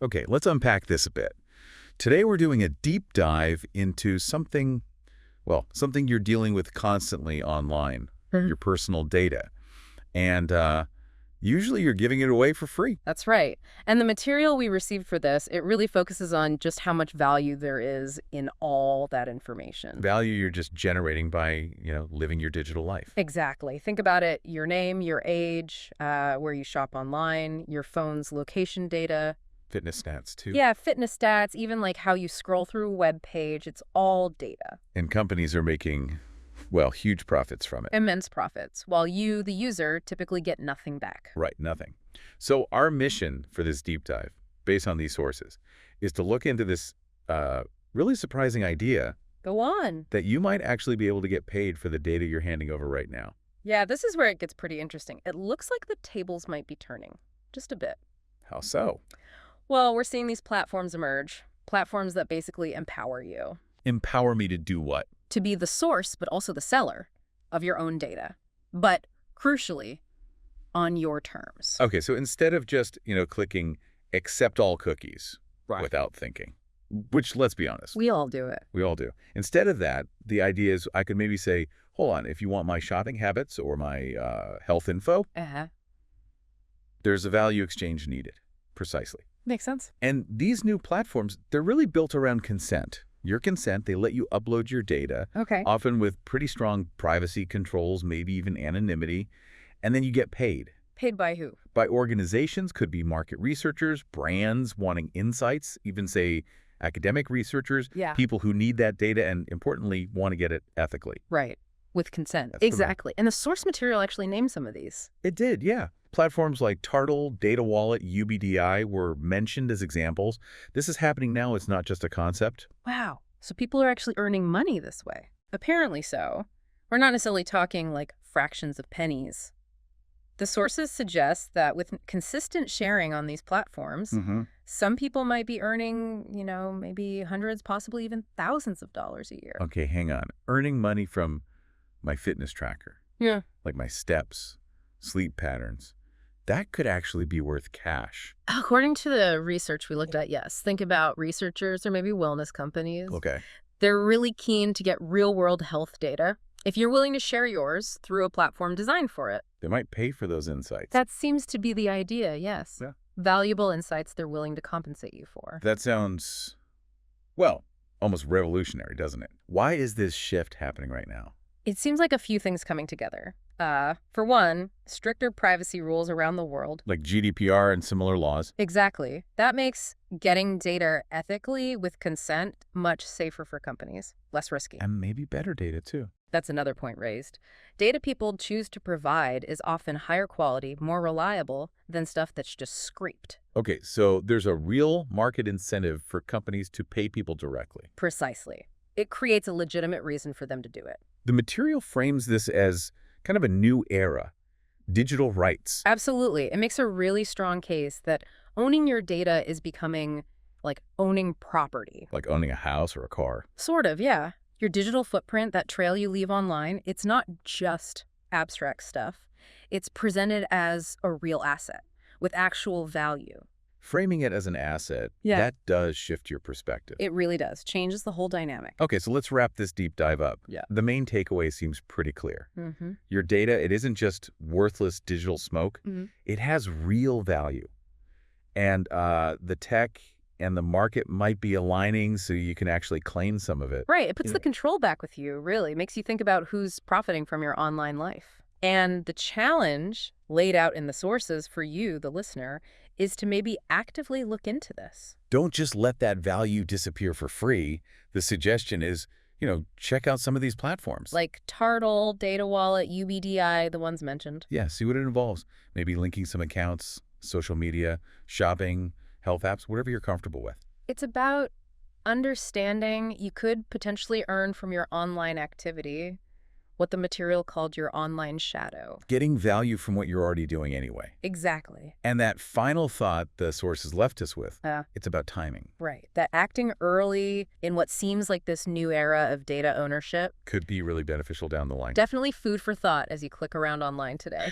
Okay, let's unpack this a bit. Today we're doing a deep dive into something, well, something you're dealing with constantly online, Mhm. your personal data. And usually you're giving it away for free. That's right. And the material we received for this, it really focuses on just how much value there is in all that information. Value you're just generating by, living your digital life. Exactly. Think about it, your name, your age, where you shop online, your phone's location data. Fitness stats too. Yeah, fitness stats, even like how you scroll through a web page, it's all data. And companies are making, well, huge profits from it. Immense profits, while you, the user, typically get nothing back. Right, nothing. So our mission for this deep dive, based on these sources, is to look into this really surprising idea Go on. that you might actually be able to get paid for the data you're handing over right now. Yeah, this is where it gets pretty interesting. It looks like the tables might be turning, just a bit. How so? Well, we're seeing these platforms emerge, platforms that basically empower you Empower me to do what? to be the source, but also the seller of your own data. But crucially, on your terms. Okay, so instead of just, clicking accept all cookies Right. without thinking, which, let's be honest, We all do it. we all do. Instead of that, the idea is I could maybe say, hold on, if you want my shopping habits or my health info, Uh-huh. there's a value exchange needed. Precisely. Makes sense. And these new platforms, they're really built around consent. Your consent, they let you upload your data, Okay. often with pretty strong privacy controls, maybe even anonymity, and then you get paid. Paid by who? By organizations, could be market researchers, brands wanting insights, even say academic researchers, Yeah. people who need that data and importantly want to get it ethically. Right. With consent. That's the Exactly. And the source material actually names some of these. It did, yeah. Platforms like TARTLE, DataWallet, UBDI were mentioned as examples. This is happening now. It's not just a concept. Wow. So people are actually earning money this way. Apparently so. We're not necessarily talking like fractions of pennies. The sources suggest that with consistent sharing on these platforms, some people might be earning, maybe hundreds, possibly even thousands of dollars a year. Okay, hang on. Earning money from my fitness tracker, Yeah. like my steps, sleep patterns, that could actually be worth cash. According to the research we looked at, yes. Think about researchers or maybe wellness companies. Okay. They're really keen to get real-world health data. If you're willing to share yours through a platform designed for it. They might pay for those insights. That seems to be the idea, yes. Yeah. Valuable insights they're willing to compensate you for. That sounds, well, almost revolutionary, doesn't it? Why is this shift happening right now? It seems like a few things coming together. For one, stricter privacy rules around the world. Like GDPR and similar laws. Exactly. That makes getting data ethically with consent much safer for companies, less risky. And maybe better data, too. That's another point raised. Data people choose to provide is often higher quality, more reliable than stuff that's just scraped. Okay, so there's a real market incentive for companies to pay people directly. Precisely. It creates a legitimate reason for them to do it. The material frames this as kind of a new era, digital rights. Absolutely. It makes a really strong case that owning your data is becoming like owning property. Like owning a house or a car. Sort of, yeah. Your digital footprint, that trail you leave online, it's not just abstract stuff. It's presented as a real asset with actual value. Framing it as an asset, Yeah. that does shift your perspective. It really does. Changes the whole dynamic. Okay, so let's wrap this deep dive up. Yeah. The main takeaway seems pretty clear. Mm-hmm. Your data, it isn't just worthless digital smoke. Mhm. It has real value. And the tech and the market might be aligning so you can actually claim some of it. Right. It puts Yeah. the control back with you, really. It makes you think about who's profiting from your online life. And the challenge laid out in the sources for you, the listener, is to maybe actively look into this. Don't just let that value disappear for free. The suggestion is, check out some of these platforms. Like TARTLE, DataWallet, UBDI, the ones mentioned. Yeah, see what it involves. Maybe linking some accounts, social media, shopping, health apps, whatever you're comfortable with. It's about understanding you could potentially earn from your online activity what the material called your online shadow. Getting value from what you're already doing anyway. Exactly. And that final thought the sources left us with, Yeah. it's about timing. Right. That acting early in what seems like this new era of data ownership, Could be really beneficial down the line. definitely food for thought as you click around online today.